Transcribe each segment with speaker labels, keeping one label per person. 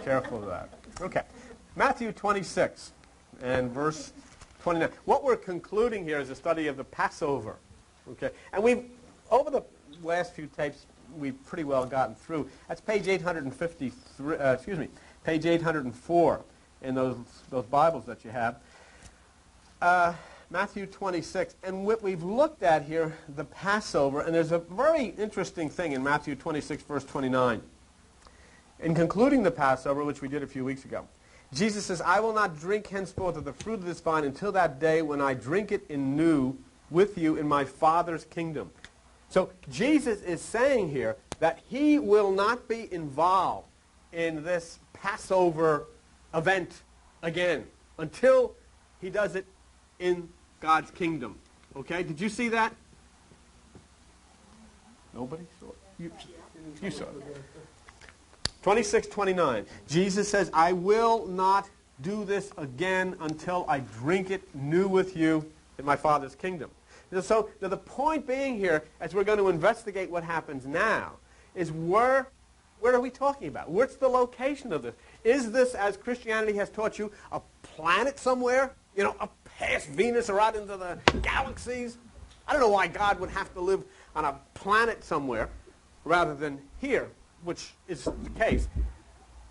Speaker 1: careful of that. Okay. Matthew 26 and verse 29. What we're concluding here is a study of the Passover. Okay. And we've, over the last few tapes, we've pretty well gotten through. That's page 853, page 804 in those Bibles that you have. Matthew 26. And what we've looked at here, the Passover, and there's a very interesting thing in Matthew 26, verse 29. In concluding the Passover, which we did a few weeks ago, Jesus says, I will not drink henceforth of the fruit of this vine until that day when I drink it anew with you in my Father's kingdom. So Jesus is saying here that he will not be involved in this Passover event again until he does it in God's kingdom. Okay? Did you see that? Nobody saw it? You saw it. 26:29. Jesus says, I will not do this again until I drink it new with you in my Father's kingdom. So the point being here, as we're going to investigate what happens now, is where are we talking about? What's the location of this? Is this, as Christianity has taught you, a planet somewhere? You know, up past Venus or out into the galaxies? I don't know why God would have to live on a planet somewhere rather than here, which is the case.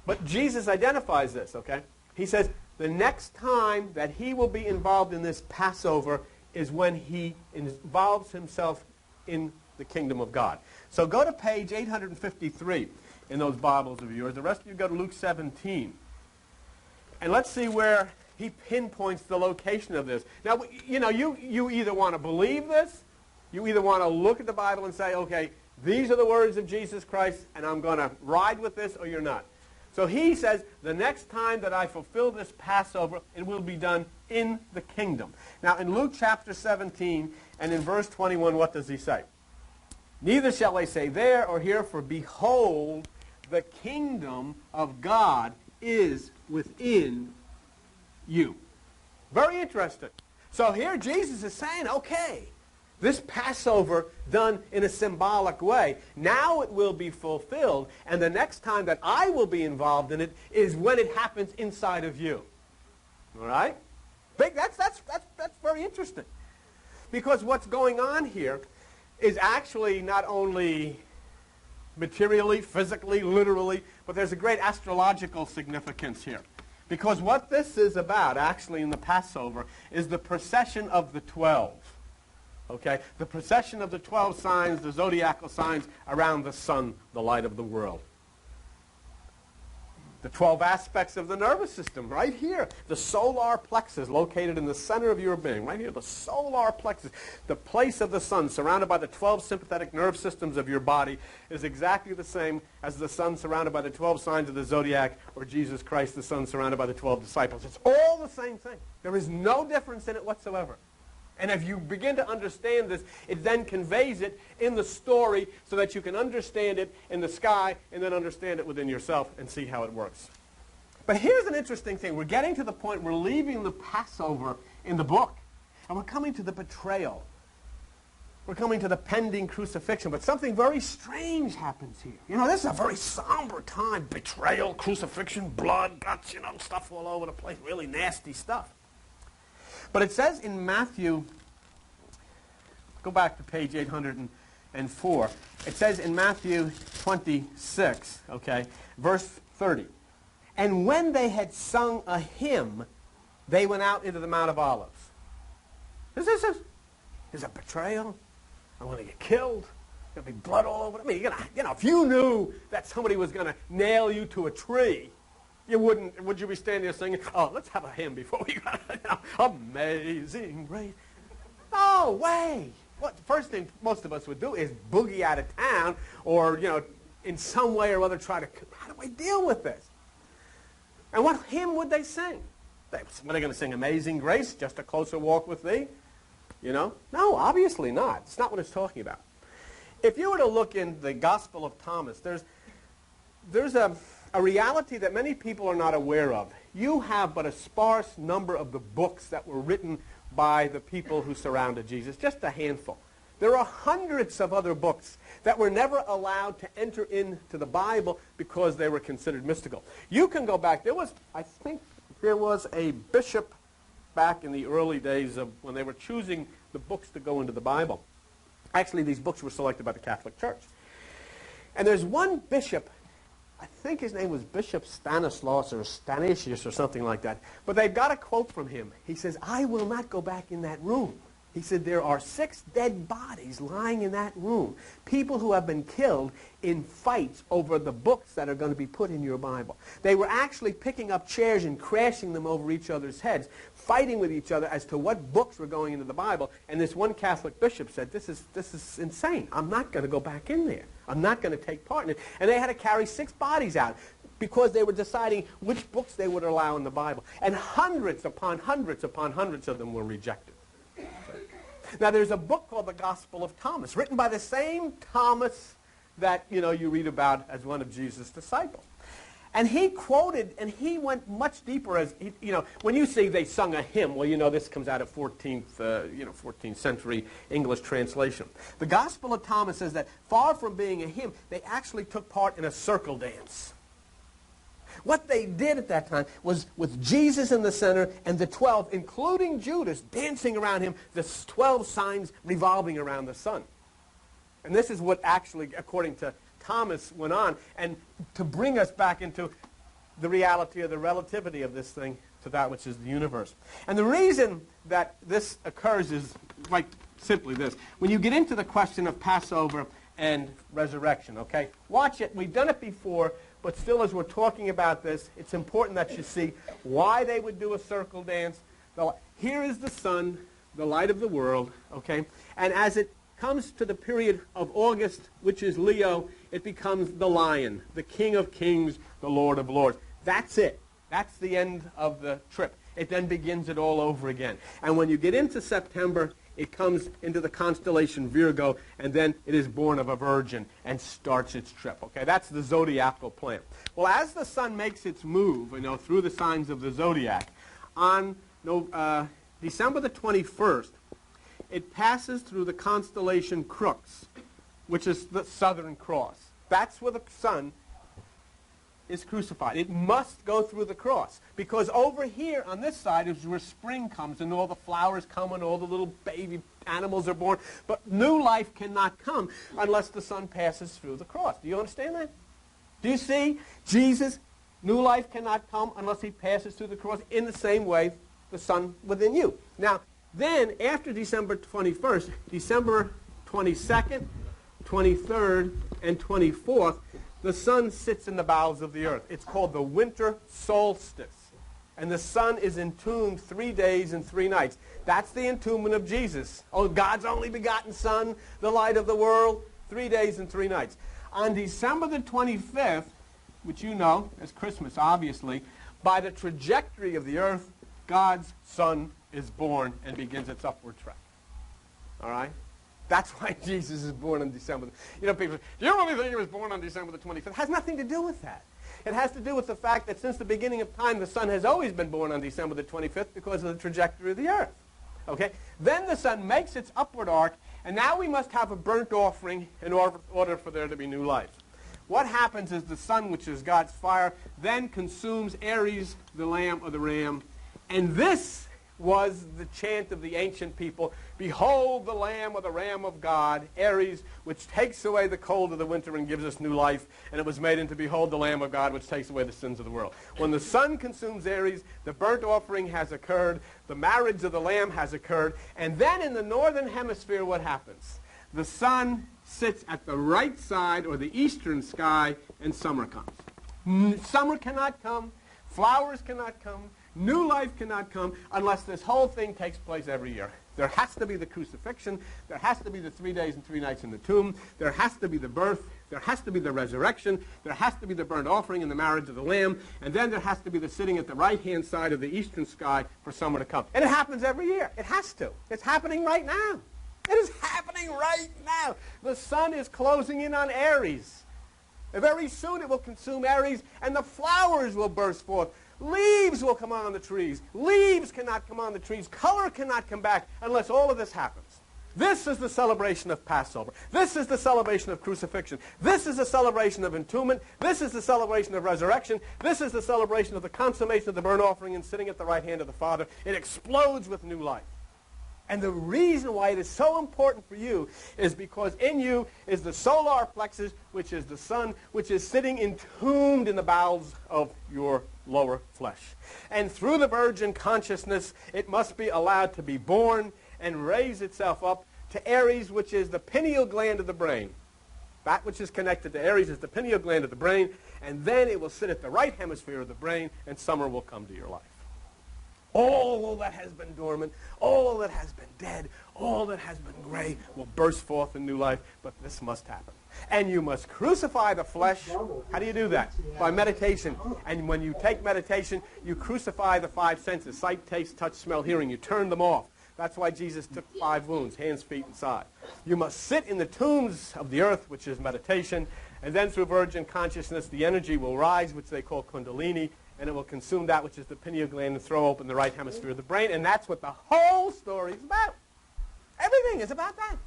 Speaker 1: But Jesus identifies this, okay? He says the next time that he will be involved in this Passover is when he involves himself in the kingdom of God. So go to page 853 in those Bibles of yours. The rest of you go to Luke 17. And let's see where he pinpoints the location of this. Now, you know, you either want to believe this, you either want to look at the Bible and say, okay, these are the words of Jesus Christ, and I'm going to ride with this, or you're not. So he says, the next time that I fulfill this Passover, it will be done in the kingdom. Now, in Luke chapter 17 and in verse 21, what does he say? Neither shall they say there or here, for behold, the kingdom of God is within you. Very interesting. So here Jesus is saying, okay, this Passover done in a symbolic way, now it will be fulfilled, and the next time that I will be involved in it is when it happens inside of you. All right? That's very interesting. Because what's going on here is actually not only materially, physically, literally, but there's a great astrological significance here. Because what this is about, actually, in the Passover, is the procession of the 12. Okay? The procession of the 12 signs, the zodiacal signs, around the sun, the light of the world. The 12 aspects of the nervous system, right here. The solar plexus, located in the center of your being, right here. The solar plexus, the place of the sun, surrounded by the 12 sympathetic nerve systems of your body, is exactly the same as the sun surrounded by the 12 signs of the zodiac, or Jesus Christ, the sun surrounded by the 12 disciples. It's all the same thing. There is no difference in it whatsoever. And if you begin to understand this, it then conveys it in the story so that you can understand it in the sky and then understand it within yourself and see how it works. But here's an interesting thing. We're getting to the point, we're leaving the Passover in the book, and we're coming to the betrayal. We're coming to the pending crucifixion, but something very strange happens here. You know, this is a very somber time. Betrayal, crucifixion, blood, guts, you know, stuff all over the place, really nasty stuff. But it says in Matthew, go back to page 804, it says in Matthew 26, okay, verse 30, and when they had sung a hymn, they went out into the Mount of Olives. Is a betrayal? I'm going to get killed. There's going to be blood all over. I mean, you know, if you knew that somebody was going to nail you to a tree, would you be standing there singing, oh, let's have a hymn before we go, you know, Amazing Grace. No way. What the first thing most of us would do is boogie out of town or, you know, in some way or other try to, how do I deal with this? And what hymn would they sing? Were they going to sing Amazing Grace, Just a Closer Walk with Thee? You know? No, obviously not. It's not what it's talking about. If you were to look in the Gospel of Thomas, there's a reality that many people are not aware of. You have but a sparse number of the books that were written by the people who surrounded Jesus, just a handful. There are hundreds of other books that were never allowed to enter into the Bible because they were considered mystical. You can go back. I think there was a bishop back in the early days of when they were choosing the books to go into the Bible. Actually, these books were selected by the Catholic Church. And there's one bishop, I think his name was Bishop Stanislaus or Stanisius or something like that, but they've got a quote from him. He says, "I will not go back in that room." He said, "There are 6 dead bodies lying in that room. People who have been killed in fights over the books that are going to be put in your Bible." They were actually picking up chairs and crashing them over each other's heads, fighting with each other as to what books were going into the Bible. And this one Catholic bishop said, this is insane. I'm not going to go back in there. I'm not going to take part in it. And they had to carry 6 bodies out because they were deciding which books they would allow in the Bible. And hundreds upon hundreds upon hundreds of them were rejected. Now, there's a book called the Gospel of Thomas, written by the same Thomas that, you read about as one of Jesus' disciples. And he quoted, and he went much deeper as, when you say they sung a hymn, well, this comes out of 14th century English translation. The Gospel of Thomas says that far from being a hymn, they actually took part in a circle dance. What they did at that time was with Jesus in the center and the 12, including Judas, dancing around him, the 12 signs revolving around the sun. And this is what actually, according to Thomas, went on. And to bring us back into the reality or the relativity of this thing to that which is the universe. And the reason that this occurs is quite simply this. When you get into the question of Passover and resurrection, okay? Watch it. We've done it before. But still, as we're talking about this, it's important that you see why they would do a circle dance. Here is the sun, the light of the world, okay? And as it comes to the period of August, which is Leo, it becomes the lion, the King of Kings, the Lord of Lords. That's it. That's the end of the trip. It then begins it all over again. And when you get into September, it comes into the constellation Virgo, and then it is born of a virgin and starts its trip. Okay, that's the zodiacal plan. Well, as the sun makes its move, through the signs of the zodiac, on December the 21st, it passes through the constellation Crux, which is the Southern Cross. That's where the sun is crucified. It must go through the cross, because over here on this side is where spring comes and all the flowers come and all the little baby animals are born. But new life cannot come unless the sun passes through the cross. Do you understand that? Do you see? Jesus, new life cannot come unless he passes through the cross. In the same way, the sun within you. Now, then after December 21st, December 22nd, 23rd, and 24th, the sun sits in the bowels of the earth. It's called the winter solstice. And the sun is entombed 3 days and 3 nights. That's the entombment of Jesus. Oh, God's only begotten Son, the light of the world, 3 days and 3 nights. On December the 25th, which you know as Christmas, obviously, by the trajectory of the earth, God's Son is born and begins its upward trek. All right? That's why Jesus is born on December. People say, do you really think he was born on December the 25th? It has nothing to do with that. It has to do with the fact that since the beginning of time, the sun has always been born on December the 25th because of the trajectory of the earth. Okay? Then the sun makes its upward arc, and now we must have a burnt offering in order for there to be new life. What happens is the sun, which is God's fire, then consumes Aries, the lamb or the ram, and this was the chant of the ancient people, behold the lamb or the ram of God, Aries, which takes away the cold of the winter and gives us new life, and it was made into behold the lamb of God, which takes away the sins of the world. When the sun consumes Aries, the burnt offering has occurred, the marriage of the lamb has occurred, and then in the northern hemisphere what happens? The sun sits at the right side or the eastern sky, and summer comes. Summer cannot come, flowers cannot come, new life cannot come unless this whole thing takes place every year. There has to be the crucifixion. There has to be the 3 days and 3 nights in the tomb. There has to be the birth. There has to be the resurrection. There has to be the burnt offering and the marriage of the Lamb. And then there has to be the sitting at the right-hand side of the eastern sky for summer to come. And it happens every year. It has to. It's happening right now. It is happening right now. The sun is closing in on Aries. Very soon it will consume Aries, and the flowers will burst forth. Leaves will come on the trees. Leaves cannot come on the trees. Color cannot come back unless all of this happens. This is the celebration of Passover. This is the celebration of crucifixion. This is the celebration of entombment. This is the celebration of resurrection. This is the celebration of the consummation of the burnt offering and sitting at the right hand of the Father. It explodes with new life. And the reason why it is so important for you is because in you is the solar plexus, which is the sun, which is sitting entombed in the bowels of your lower flesh. And through the virgin consciousness, it must be allowed to be born and raise itself up to Aries, which is the pineal gland of the brain. That which is connected to Aries is the pineal gland of the brain, and then it will sit at the right hemisphere of the brain, and summer will come to your life. All that has been dormant, all that has been dead, all that has been gray will burst forth in new life, but this must happen. And you must crucify the flesh. How do you do that? By meditation. And when you take meditation, you crucify the five senses: sight, taste, touch, smell, hearing. You turn them off. That's why Jesus took 5 wounds, hands, feet, and side. You must sit in the tombs of the earth, which is meditation, and then through virgin consciousness, the energy will rise, which they call kundalini, and it will consume that which is the pineal gland and throw open the right hemisphere of the brain, and that's what the whole story is about. Everything is about that.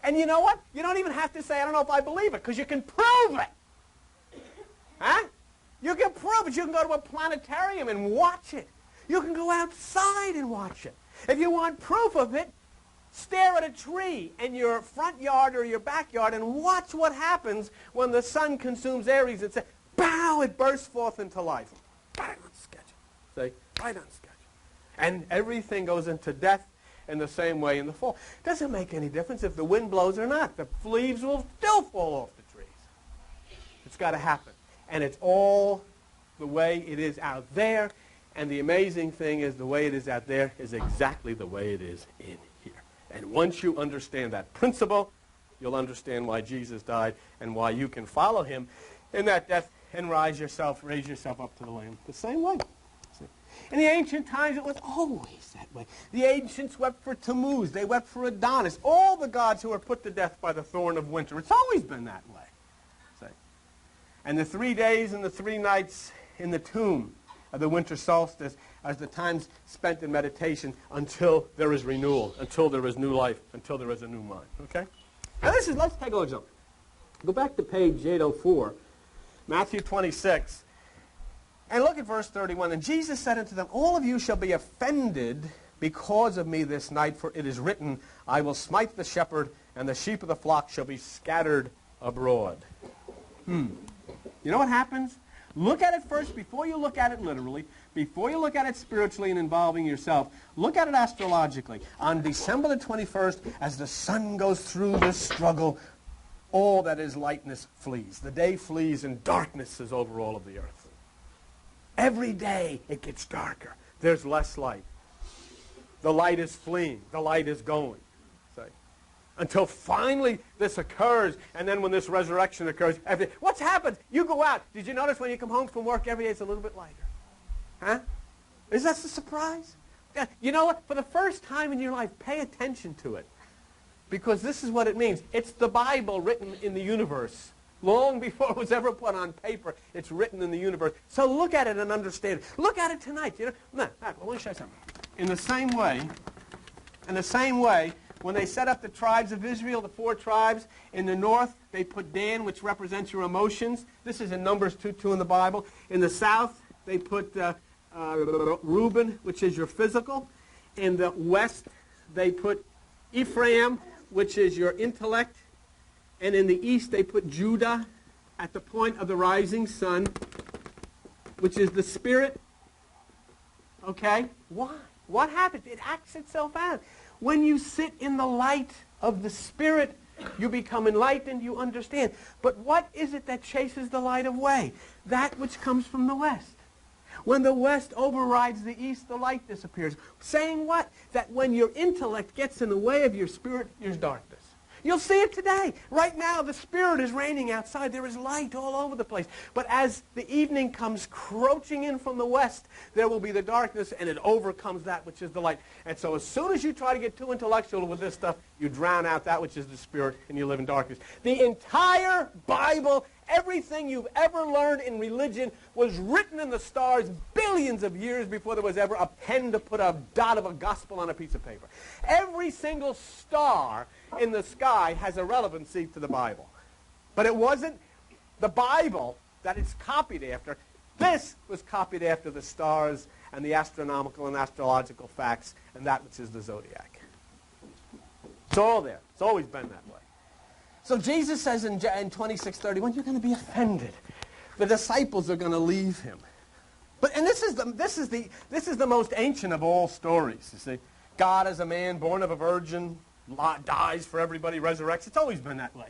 Speaker 1: And you know what? You don't even have to say, I don't know if I believe it, because you can prove it. Huh? You can prove it. You can go to a planetarium and watch it. You can go outside and watch it. If you want proof of it, stare at a tree in your front yard or your backyard and watch what happens when the sun consumes Aries and say, bow, it bursts forth into life. Right on schedule. See? Right on schedule. And everything goes into death in the same way in the fall. It doesn't make any difference if the wind blows or not. The leaves will still fall off the trees. It's got to happen. And it's all the way it is out there. And the amazing thing is the way it is out there is exactly the way it is in here. And once you understand that principle, you'll understand why Jesus died and why you can follow him in that death and raise yourself up to the Lamb the same way. See? In the ancient times, it was always that way. The ancients wept for Tammuz. They wept for Adonis. All the gods who were put to death by the thorn of winter. It's always been that way. See? And the 3 days and the 3 nights in the tomb of the winter solstice as the times spent in meditation until there is renewal, until there is new life, until there is a new mind. Okay? Now let's take a look. Jump. Go back to page 804, Matthew 26, and look at verse 31. And Jesus said unto them, all of you shall be offended because of me this night, for it is written, I will smite the shepherd, and the sheep of the flock shall be scattered abroad. You know what happens? Look at it first before you look at it literally, before you look at it spiritually and involving yourself. Look at it astrologically. On December the 21st, as the sun goes through this struggle, all that is lightness flees. The day flees and darkness is over all of the earth. Every day it gets darker. There's less light. The light is fleeing. The light is going. Until finally this occurs, and then when this resurrection occurs, what's happened? You go out. Did you notice when you come home from work every day it's a little bit lighter? Huh? Is that a surprise? You know what? For the first time in your life, pay attention to it. Because this is what it means. It's the Bible written in the universe. Long before it was ever put on paper, it's written in the universe. So look at it and understand it. Look at it tonight. You know, I want to show you something. In the same way, when they set up the tribes of Israel, the 4 tribes, in the north, they put Dan, which represents your emotions. This is in Numbers 2:2 in the Bible. In the south, they put Reuben, which is your physical. In the west, they put Ephraim, which is your intellect. And in the east, they put Judah at the point of the rising sun, which is the spirit. Okay? Why? What happens? It acts itself out. When you sit in the light of the Spirit, you become enlightened, you understand. But what is it that chases the light away? That which comes from the west. When the west overrides the east, the light disappears. Saying what? That when your intellect gets in the way of your spirit, there's darkness. You'll see it today. Right now, the Spirit is reigning outside. There is light all over the place. But as the evening comes crouching in from the west, there will be the darkness, and it overcomes that which is the light. And so as soon as you try to get too intellectual with this stuff, you drown out that which is the Spirit, and you live in darkness. The entire Bible, Everything you've ever learned in religion was written in the stars billions of years before there was ever a pen to put a dot of a gospel on a piece of paper. Every single star in the sky has a relevancy to the Bible. But it wasn't the Bible that it's copied after. This was copied after the stars and the astronomical and astrological facts and that which is the zodiac. It's all there. It's always been that way. So Jesus says in 26:31, you're going to be offended. The disciples are going to leave him. And this is the most ancient of all stories, you see. God as a man, born of a virgin, dies for everybody, resurrects. It's always been that way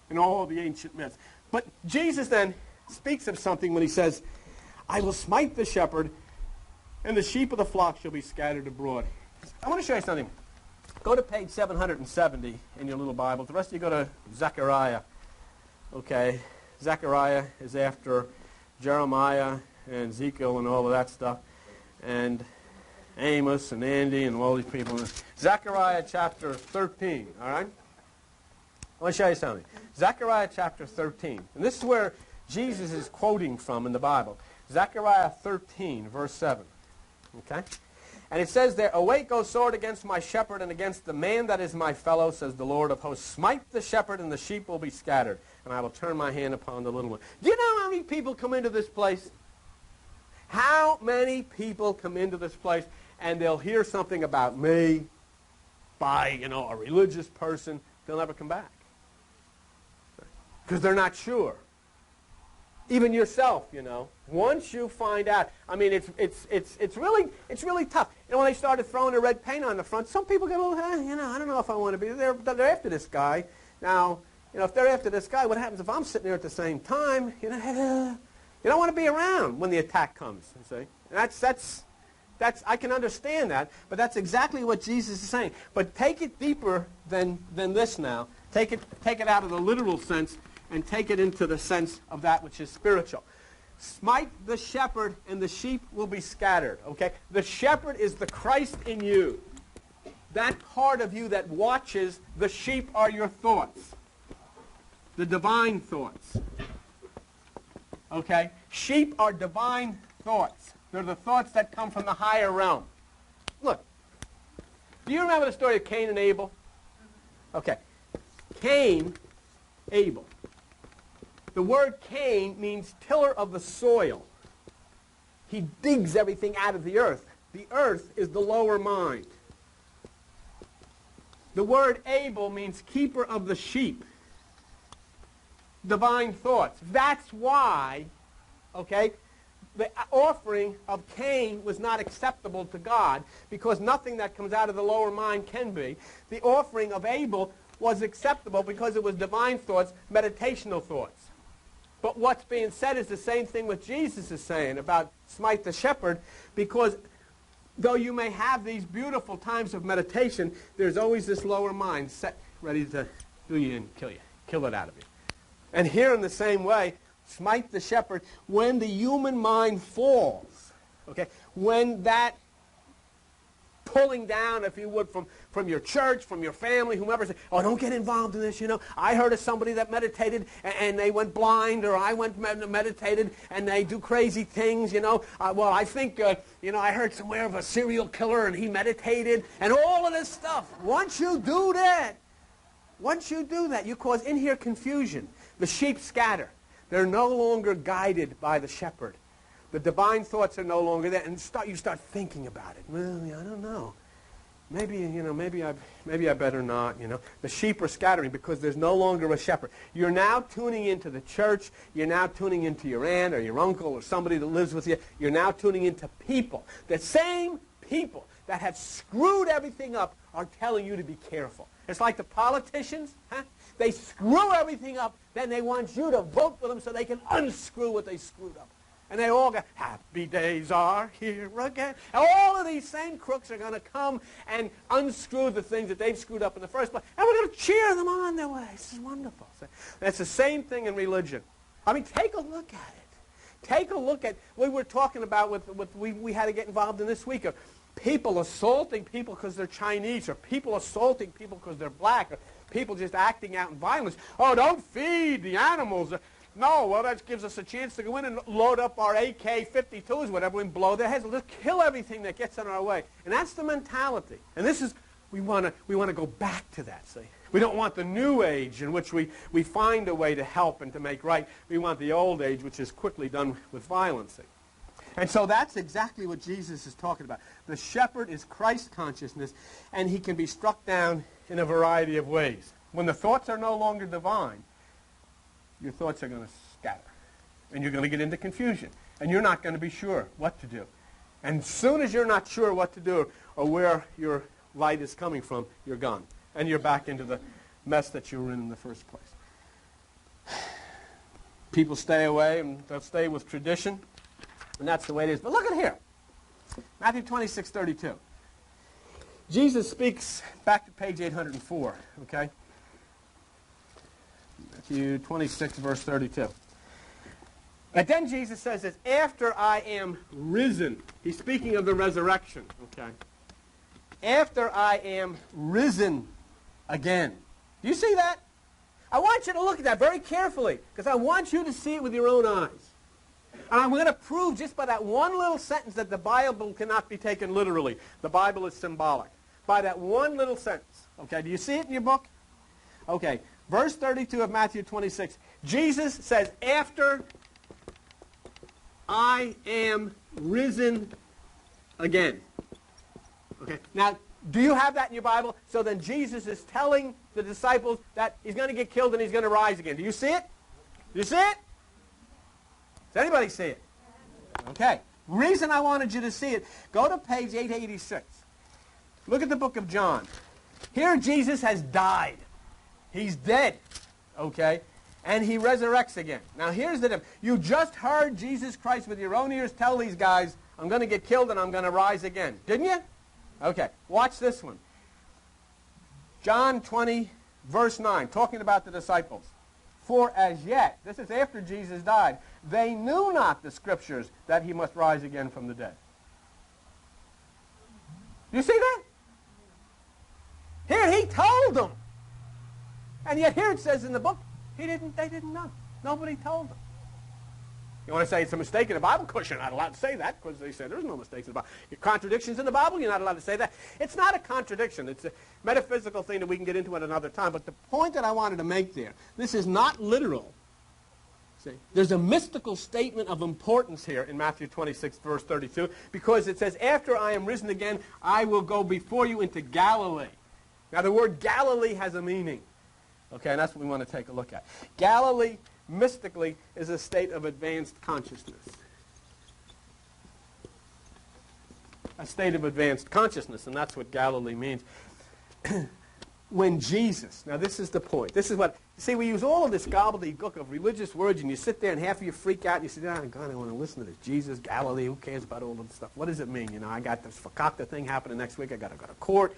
Speaker 1: in all of the ancient myths. But Jesus then speaks of something when he says, I will smite the shepherd, and the sheep of the flock shall be scattered abroad. I want to show you something. Go to page 770 in your little Bible. The rest of you go to Zechariah. Okay, Zechariah is after Jeremiah and Ezekiel and all of that stuff, and Amos and Andy and all these people. Zechariah chapter 13, all right? I want to show you something. Zechariah chapter 13. And this is where Jesus is quoting from in the Bible. Zechariah 13, verse 7. Okay? And it says there, Awake, O sword, against my shepherd and against the man that is my fellow, says the Lord of hosts. Smite the shepherd, and the sheep will be scattered, and I will turn my hand upon the little one. Do you know how many people come into this place? How many people come into this place, and they'll hear something about me by, a religious person. They'll never come back. Because they're not sure. Even yourself, once you find out, it's really tough. When they started throwing the red paint on the front, some people go, I don't know if I want to be there. They're after this guy. Now, if they're after this guy, what happens if I'm sitting there at the same time? You don't want to be around when the attack comes. You see, that's I can understand that, but that's exactly what Jesus is saying. But take it deeper than this now. Take it out of the literal sense and take it into the sense of that which is spiritual. Smite the shepherd, and the sheep will be scattered. Okay? The shepherd is the Christ in you. That part of you that watches, the sheep are your thoughts. The divine thoughts. Okay? Sheep are divine thoughts. They're the thoughts that come from the higher realm. Look. Do you remember the story of Cain and Abel? Okay. Cain, Abel. The word Cain means tiller of the soil. He digs everything out of the earth. The earth is the lower mind. The word Abel means keeper of the sheep. Divine thoughts. That's why, the offering of Cain was not acceptable to God, because nothing that comes out of the lower mind can be. The offering of Abel was acceptable because it was divine thoughts, meditational thoughts. But what's being said is the same thing what Jesus is saying about smite the shepherd, because though you may have these beautiful times of meditation, there's always this lower mind set ready to do you and kill it out of you. And here in the same way, smite the shepherd when the human mind falls. Okay? When that pulling down, if you would, from your church, from your family, whomever, say, oh, don't get involved in this, I heard of somebody that meditated and they went blind, or I went meditated and they do crazy things, well, I think, I heard somewhere of a serial killer and he meditated, and all of this stuff. Once you do that, you cause in here confusion. The sheep scatter. They're no longer guided by the shepherd. The divine thoughts are no longer there, and you start thinking about it. Well, I don't know. Maybe I better not. The sheep are scattering because there's no longer a shepherd. You're now tuning into the church. You're now tuning into your aunt or your uncle or somebody that lives with you. You're now tuning into people. The same people that have screwed everything up are telling you to be careful. It's like the politicians. They screw everything up, then they want you to vote for them so they can unscrew what they screwed up. And they all go, happy days are here again. And all of these same crooks are going to come and unscrew the things that they've screwed up in the first place. And we're going to cheer them on their way. This is wonderful. That's the same thing in religion. Take a look at it. Take a look at what we were talking about we had to get involved in this week. Of people assaulting people because they're Chinese, or people assaulting people because they're black, or people just acting out in violence. Oh, don't feed the animals. No, well, that gives us a chance to go in and load up our AK-52s, whatever, and blow their heads. Let's kill everything that gets in our way. And that's the mentality. And this is, we want to go back to that, see? We don't want the new age in which we find a way to help and to make right. We want the old age, which is quickly done with violence, see? And so that's exactly what Jesus is talking about. The shepherd is Christ consciousness, and he can be struck down in a variety of ways. When the thoughts are no longer divine, your thoughts are going to scatter. And you're going to get into confusion. And you're not going to be sure what to do. And as soon as you're not sure what to do or where your light is coming from, you're gone. And you're back into the mess that you were in the first place. People stay away, and they'll stay with tradition. And that's the way it is. But look at here. Matthew 26:32. Jesus speaks back to page 804, okay? Matthew 26, verse 32. But then Jesus says this, after I am risen. He's speaking of the resurrection, okay? After I am risen again. Do you see that? I want you to look at that very carefully, because I want you to see it with your own eyes. And I'm going to prove just by that one little sentence that the Bible cannot be taken literally. The Bible is symbolic. By that one little sentence. Okay, do you see it in your book? Okay, verse 32 of Matthew 26. Jesus says, after I am risen again. Okay, now, do you have that in your Bible? So then Jesus is telling the disciples that he's going to get killed and he's going to rise again. Do you see it? Do you see it? Does anybody see it? Okay. Reason I wanted you to see it, go to page 886. Look at the book of John. Here Jesus has died. He's dead. Okay? And he resurrects again. Now here's the difference. You just heard Jesus Christ with your own ears tell these guys, I'm going to get killed and I'm going to rise again. Didn't you? Okay. Watch this one. John 20, verse 9, talking about the disciples. For as yet, this is after Jesus died, they knew not the Scriptures that he must rise again from the dead. You see that? Here he told them. And yet here it says in the book, they didn't know. Nobody told them. You want to say it's a mistake in the Bible? Of course you're not allowed to say that, because they say there's no mistakes in the Bible. Contradictions in the Bible, you're not allowed to say that. It's not a contradiction. It's a metaphysical thing that we can get into at another time. But the point that I wanted to make there, this is not literal. See, there's a mystical statement of importance here in Matthew 26, verse 32, because it says, after I am risen again, I will go before you into Galilee. Now the word Galilee has a meaning. Okay, and that's what we want to take a look at. Galilee, mystically, is a state of advanced consciousness. A state of advanced consciousness, and that's what Galilee means. When Jesus, now this is the point. This is what, see, we use all of this gobbledygook of religious words, and you sit there and half of you freak out, and you say, oh, God, I want to listen to this. Jesus, Galilee, who cares about all of this stuff? What does it mean? You know, I got this fakakta thing happening next week. I got to go to court.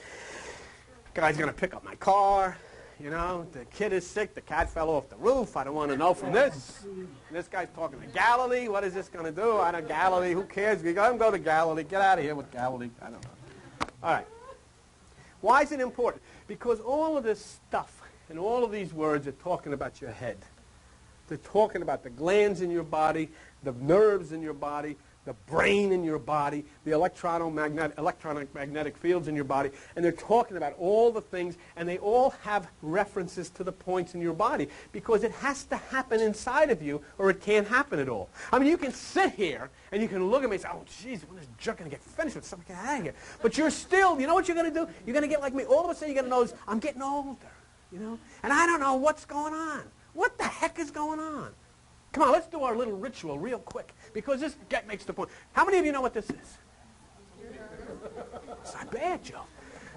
Speaker 1: Guy's going to pick up my car. You know, the kid is sick, the cat fell off the roof, I don't want to know from this. And this guy's talking to Galilee, what is this going to do? I don't know, Galilee, who cares? Let him go to Galilee, get out of here with Galilee, I don't know. All right. Why is it important? Because all of this stuff and all of these words are talking about your head. They're talking about the glands in your body, the nerves in your body, the brain in your body, the electromagnetic fields in your body, and they're talking about all the things, and they all have references to the points in your body, because it has to happen inside of you, or it can't happen at all. I mean, you can sit here, and you can look at me and say, oh, geez, when is this jerk going to get finished with something? Get out of here. But you're still, you know what you're going to do? You're going to get like me. All of a sudden, you're going to notice, I'm getting older, you know, and I don't know what's going on. What the heck is going on? Come on, let's do our little ritual real quick, because this makes the point. How many of you know what this is? It's not bad, Joe.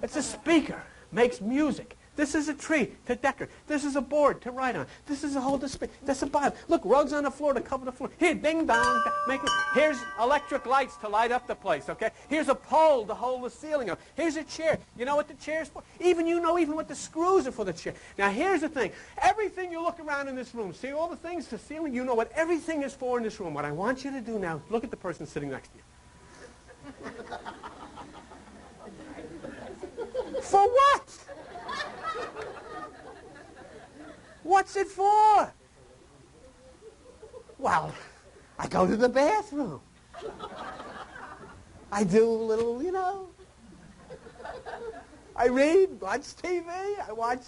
Speaker 1: It's a speaker, makes music. This is a tree to decorate. This is a board to write on. This is a whole display. That's a Bible. Look, rugs on the floor to cover the floor. Here, ding dong. Here's electric lights to light up the place, okay? Here's a pole to hold the ceiling up. Here's a chair. You know what the chair's for? Even what the screws are for the chair. Now, here's the thing. Everything you look around in this room, see all the things, the ceiling, you know what everything is for in this room. What I want you to do now, look at the person sitting next to you. For what? What's it for? Well, I go to the bathroom. I do a little, I read, watch TV, I watch,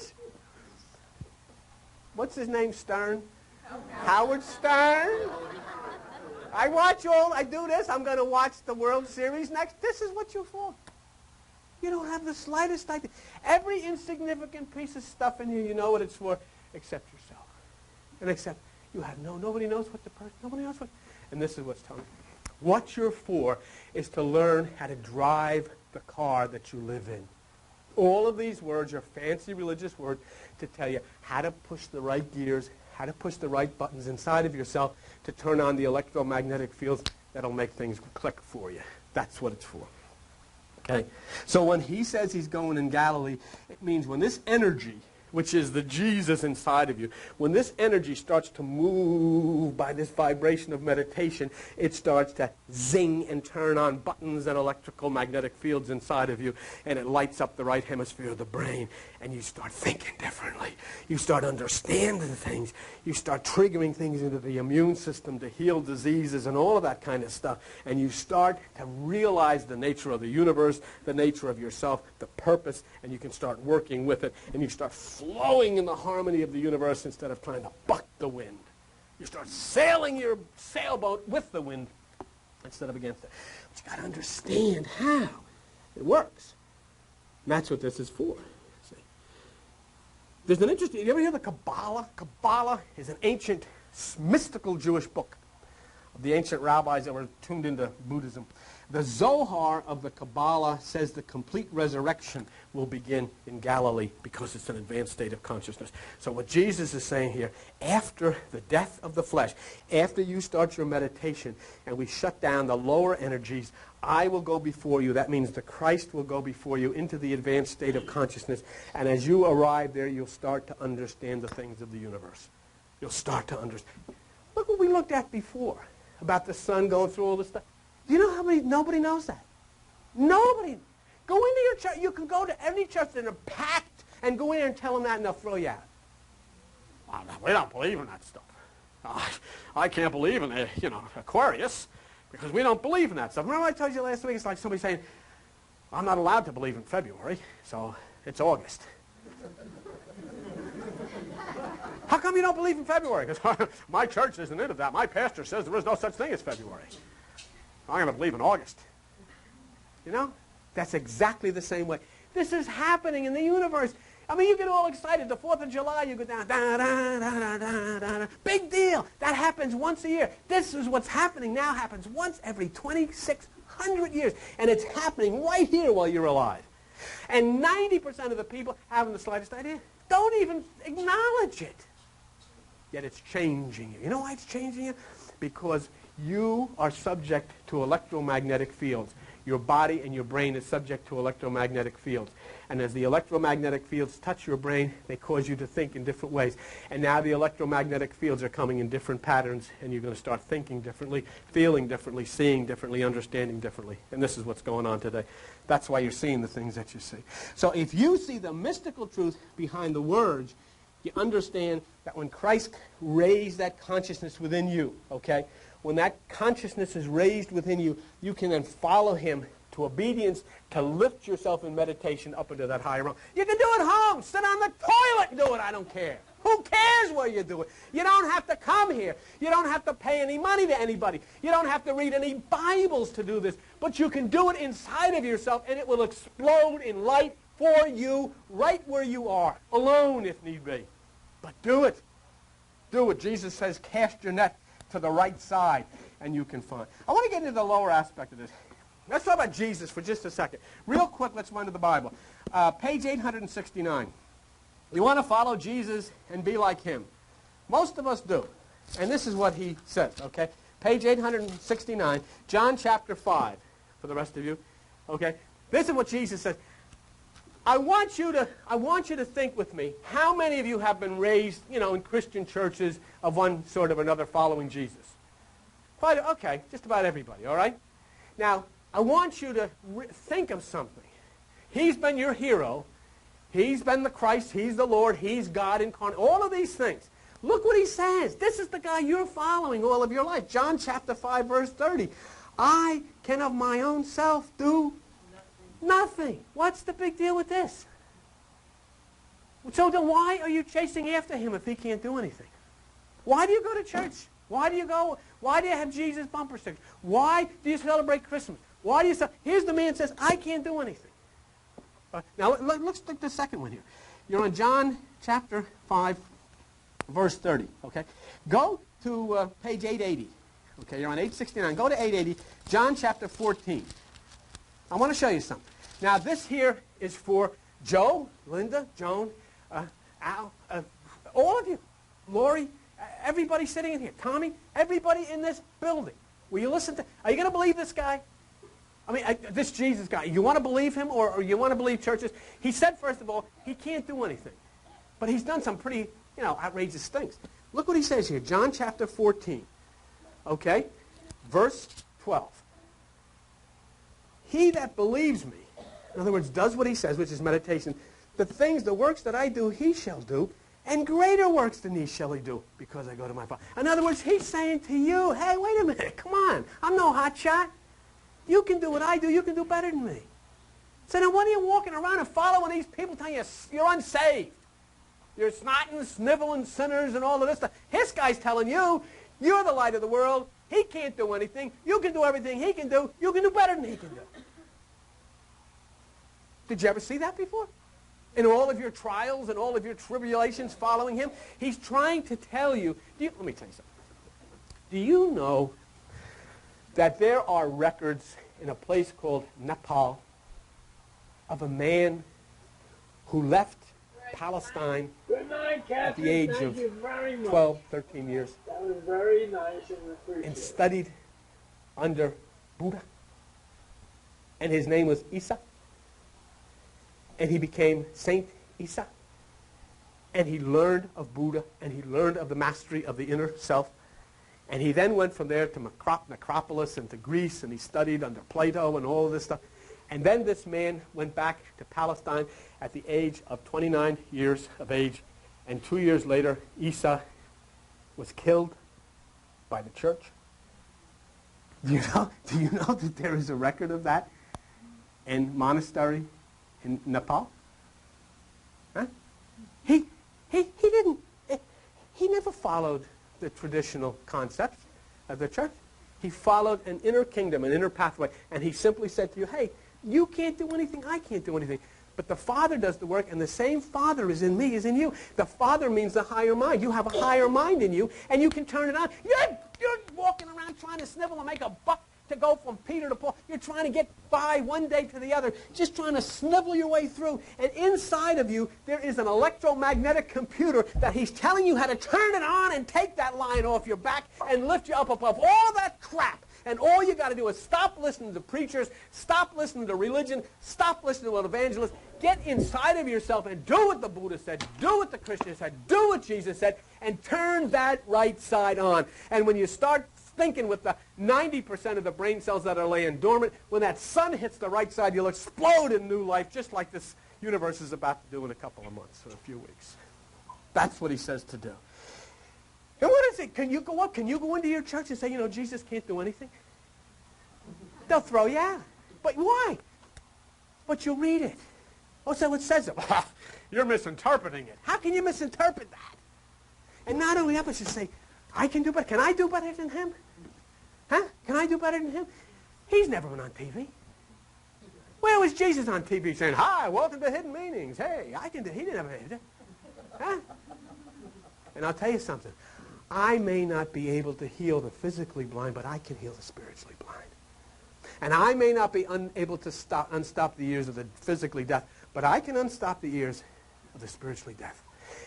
Speaker 1: what's his name, Stern? Howard Stern. I do this, I'm going to watch the World Series next. This is what you're for. You don't have the slightest idea. Every insignificant piece of stuff in here, you know what it's for, except yourself. And except you have nobody knows what the person, nobody knows what, and this is what's telling you. What you're for is to learn how to drive the car that you live in. All of these words are fancy religious words to tell you how to push the right gears, how to push the right buttons inside of yourself to turn on the electromagnetic fields that'll make things click for you. That's what it's for. Okay? So when he says he's going in Galilee, it means when this energy, which is the Jesus inside of you, when this energy starts to move by this vibration of meditation, it starts to zing and turn on buttons and electrical magnetic fields inside of you, and it lights up the right hemisphere of the brain, and you start thinking differently. You start understanding things. You start triggering things into the immune system to heal diseases and all of that kind of stuff, and you start to realize the nature of the universe, the nature of yourself, the purpose, and you can start working with it, and you start flowing in the harmony of the universe instead of trying to buck the wind. You start sailing your sailboat with the wind instead of against it. But you got to understand how it works. And that's what this is for. See? There's an interesting, you ever hear the Kabbalah? Kabbalah is an ancient mystical Jewish book of the ancient rabbis that were tuned into Buddhism. The Zohar of the Kabbalah says the complete resurrection will begin in Galilee because it's an advanced state of consciousness. So what Jesus is saying here, after the death of the flesh, after you start your meditation and we shut down the lower energies, I will go before you. That means the Christ will go before you into the advanced state of consciousness. And as you arrive there, you'll start to understand the things of the universe. You'll start to understand. Look what we looked at before about the sun going through all this stuff. Do you know how many? Nobody knows that. Nobody. Go into your church. You can go to any church that are packed and go in there and tell them that and they'll throw you out. We don't believe in that stuff. I can't believe in Aquarius because we don't believe in that stuff. Remember I told you last week? It's like somebody saying, I'm not allowed to believe in February, so it's August. How come you don't believe in February? Because my church isn't into that. My pastor says there is no such thing as February. I'm going to believe in August. You know? That's exactly the same way. This is happening in the universe. I mean, you get all excited. The 4th of July, you go down, da, da, da, da, da, da, da. Big deal. That happens once a year. This is what's happening now. Happens once every 2,600 years. And it's happening right here while you're alive. And 90% of the people haven't the slightest idea. Don't even acknowledge it. Yet it's changing you. You know why it's changing you? Because you are subject to electromagnetic fields. Your body and your brain is subject to electromagnetic fields. And as the electromagnetic fields touch your brain, they cause you to think in different ways. And now the electromagnetic fields are coming in different patterns, and you're going to start thinking differently, feeling differently, seeing differently, understanding differently. And this is what's going on today. That's why you're seeing the things that you see. So if you see the mystical truth behind the words, you understand that when Christ raised that consciousness within you, okay, when that consciousness is raised within you, you can then follow him to obedience to lift yourself in meditation up into that higher realm. You can do it home. Sit on the toilet and do it. I don't care. Who cares where you do it? You don't have to come here. You don't have to pay any money to anybody. You don't have to read any Bibles to do this. But you can do it inside of yourself, and it will explode in light for you right where you are, alone if need be. But do it. Do it. Jesus says, cast your net to the right side, and you can find. I want to get into the lower aspect of this. Let's talk about Jesus for just a second. Real quick, let's run to the Bible. Page 869. You want to follow Jesus and be like him. Most of us do. And this is what he says, okay? Page 869, John chapter 5, for the rest of you. Okay? This is what Jesus says. I want you to think with me, how many of you have been raised, in Christian churches of one sort or another following Jesus? Okay, just about everybody, all right? Now, I want you to think of something. He's been your hero. He's been the Christ. He's the Lord. He's God incarnate. All of these things. Look what he says. This is the guy you're following all of your life. John chapter 5, verse 30. I can of my own self do nothing. What's the big deal with this? So then why are you chasing after him if he can't do anything? Why do you go to church? Why do you go? Why do you have Jesus bumper stickers? Why do you celebrate Christmas? Why do you? Here's the man says, I can't do anything. Now let's take the second one here. You're on John chapter 5, verse 30. Okay, go to page 880. Okay, you're on 869. Go to 880. John chapter 14. I want to show you something. Now this here is for Joe, Linda, Joan, Al, all of you, Lori, everybody sitting in here, Tommy, everybody in this building. Will you listen to? Are you going to believe this guy? I mean, this Jesus guy. You want to believe him, or you want to believe churches? He said, first of all, he can't do anything, but he's done some pretty, outrageous things. Look what he says here, John chapter 14. Okay, verse 12. He that believes me, in other words, does what he says, which is meditation, the works that I do, he shall do, and greater works than these shall he do, because I go to my Father. In other words, he's saying to you, hey, wait a minute, come on, I'm no hot shot. You can do what I do, you can do better than me. So then what are you walking around and following these people telling you you're unsaved? You're snotting, sniveling sinners and all of this stuff. This guy's telling you, you're the light of the world. He can't do anything. You can do everything he can do. You can do better than he can do. Did you ever see that before? In all of your trials and all of your tribulations following him, he's trying to tell you, let me tell you something. Do you know that there are records in a place called Nepal of a man who left Palestine at the age of 12, 13 years
Speaker 2: That was very nice and appreciated.
Speaker 1: and studied under Buddha? And his name was Issa. And he became Saint Issa. And he learned of Buddha, and he learned of the mastery of the inner self. And he then went from there to Necropolis and to Greece, and he studied under Plato and all of this stuff. And then this man went back to Palestine at the age of 29 years of age. And 2 years later, Issa was killed by the church. Do you know that there is a record of that in monastery in Nepal? Huh? He never followed the traditional concepts of the church. He followed an inner kingdom, an inner pathway, and he simply said to you, hey, you can't do anything, I can't do anything. But the Father does the work, and the same Father is in me, is in you. The Father means the higher mind. You have a higher mind in you, and you can turn it on. You're walking around trying to snivel and make a buck to go from Peter to Paul. You're trying to get by one day to the other, just trying to snivel your way through. And inside of you, there is an electromagnetic computer that he's telling you how to turn it on and take that line off your back and lift you up above all that crap. And all you got to do is stop listening to preachers, stop listening to religion, stop listening to what evangelists. Get inside of yourself and do what the Buddha said, do what the Christian said, do what Jesus said, and turn that right side on. And when you start thinking with the 90% of the brain cells that are laying dormant, when that sun hits the right side, you'll explode in new life, just like this universe is about to do in a couple of months or a few weeks. That's what he says to do. And what is it? Can you go up? Can you go into your church and say, Jesus can't do anything? They'll throw you out. But why? But you'll read it. Oh, so it says it. You're misinterpreting it. How can you misinterpret that? And not only that, but you say, I can do better. Can I do better than him? Huh? Can I do better than him? He's never been on TV. Where was Jesus on TV saying, hi, welcome to Hidden Meanings. Hey, I can do. He didn't ever do. Huh? And I'll tell you something. I may not be able to heal the physically blind, but I can heal the spiritually blind. And I may not be able to unstop the ears of the physically deaf, but I can unstop the ears of the spiritually deaf.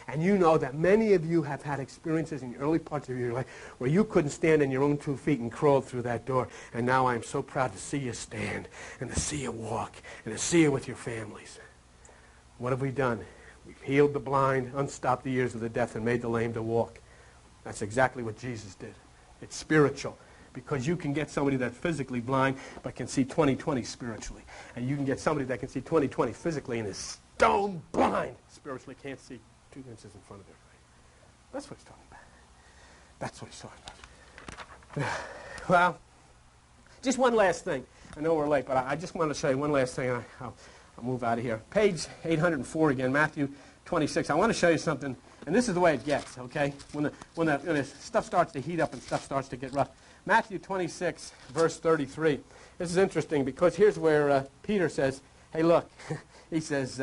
Speaker 1: And you know that many of you have had experiences in the early parts of your life where you couldn't stand on your own 2 feet and crawled through that door. And now I'm so proud to see you stand and to see you walk and to see you with your families. What have we done? We've healed the blind, unstopped the ears of the deaf, and made the lame to walk. That's exactly what Jesus did. It's spiritual. Because you can get somebody that's physically blind but can see 20/20 spiritually. And you can get somebody that can see 20/20 physically and is stone blind. Spiritually can't see 2 inches in front of their face. That's what he's talking about. That's what he's talking about. Well, just one last thing. I know we're late, but I just want to show you one last thing. I'll move out of here. Page 804 again, Matthew 26. I want to show you something, and this is the way it gets, okay? When the stuff starts to heat up and stuff starts to get rough. Matthew 26, verse 33. This is interesting because here's where Peter says, hey, look, he says,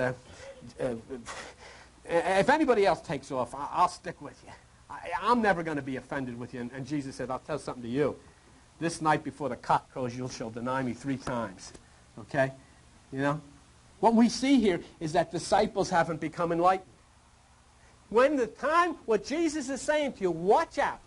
Speaker 1: if anybody else takes off, I'll stick with you. I'm never going to be offended with you. And Jesus said, I'll tell something to you. This night before the cock crows, you shall deny me 3 times. Okay? You know? What we see here is that disciples haven't become enlightened. When the time, what Jesus is saying to you, watch out.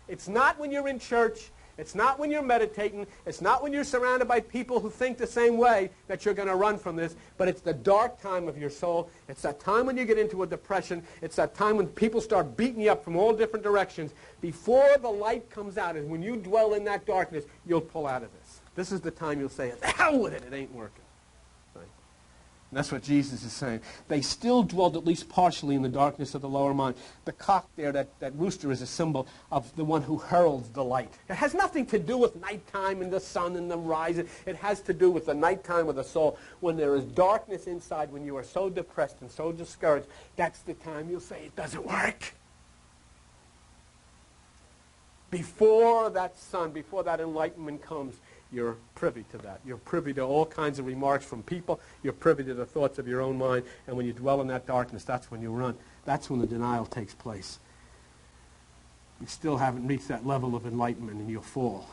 Speaker 1: It's not when you're in church. It's not when you're meditating. It's not when you're surrounded by people who think the same way that you're going to run from this. But it's the dark time of your soul. It's that time when you get into a depression. It's that time when people start beating you up from all different directions. Before the light comes out, and when you dwell in that darkness, you'll pull out of this. This is the time you'll say, the hell with it. It ain't working. And that's what Jesus is saying. They still dwelled at least partially in the darkness of the lower mind. The cock there, that rooster, is a symbol of the one who heralds the light. It has nothing to do with nighttime and the sun and the rising. It has to do with the nighttime of the soul. When there is darkness inside, when you are so depressed and so discouraged, that's the time you'll say, it doesn't work. Before that sun, before that enlightenment comes, you're privy to that. You're privy to all kinds of remarks from people. You're privy to the thoughts of your own mind. And when you dwell in that darkness, that's when you run. That's when the denial takes place. You still haven't reached that level of enlightenment, and you'll fall.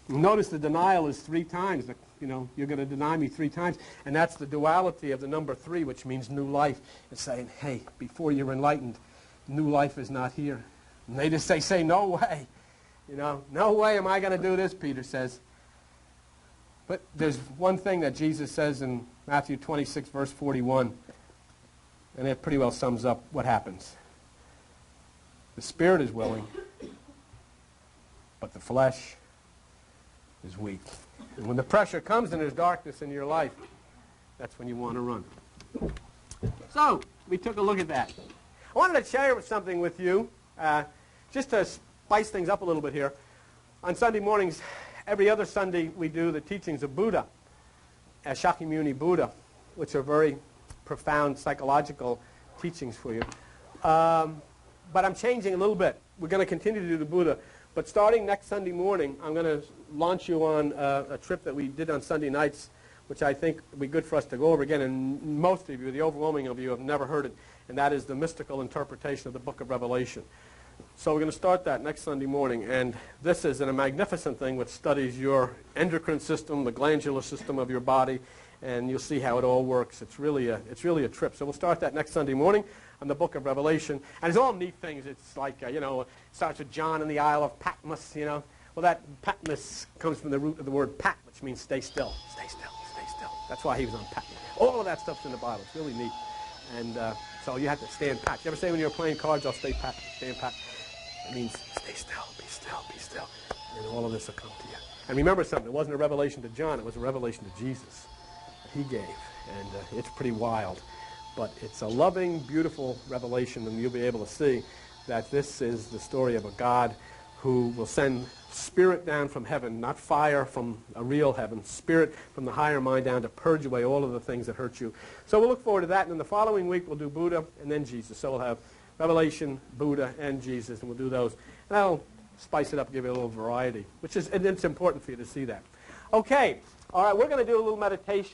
Speaker 1: Notice the denial is 3 times. You're going to deny me 3 times. And that's the duality of the number 3, which means new life. It's saying, hey, before you're enlightened, new life is not here. And they just say, no way. No way am I going to do this, Peter says. But there's one thing that Jesus says in Matthew 26, verse 41, and it pretty well sums up what happens. The spirit is willing, but the flesh is weak. And when the pressure comes and there's darkness in your life, that's when you want to run. So, we took a look at that. I wanted to share something with you, just to spice things up a little bit here. On Sunday mornings, every other Sunday, we do the teachings of Buddha, Shakyamuni Buddha, which are very profound psychological teachings for you. But I'm changing a little bit. We're going to continue to do the Buddha. But starting next Sunday morning, I'm going to launch you on a trip that we did on Sunday nights, which I think would be good for us to go over again. And most of you, the overwhelming of you, have never heard it. And that is the mystical interpretation of the book of Revelation. So we're going to start that next Sunday morning, and this is a magnificent thing which studies your endocrine system, the glandular system of your body, and you'll see how it all works. It's really a trip. So we'll start that next Sunday morning on the book of Revelation, and it's all neat things. It's like, it starts with John in the Isle of Patmos, Well, that Patmos comes from the root of the word pat, which means stay still, stay still, stay still. That's why he was on Patmos. All of that stuff's in the Bible. It's really neat. And so you have to stand pat. You ever say when you're playing cards, I'll stay pat, stand pat? It means stay still, be still, be still. And all of this will come to you. And remember something, it wasn't a revelation to John, it was a revelation to Jesus that he gave. And it's pretty wild. But it's a loving, beautiful revelation, and you'll be able to see that this is the story of a God who will send spirit down from heaven, not fire from a real heaven, spirit from the higher mind down to purge away all of the things that hurt you. So we'll look forward to that, and then the following week we'll do Buddha and then Jesus. So we'll have Revelation, Buddha, and Jesus, and we'll do those. And that'll spice it up, give it a little variety, and it's important for you to see that. Okay, all right, we're going to do a little meditation.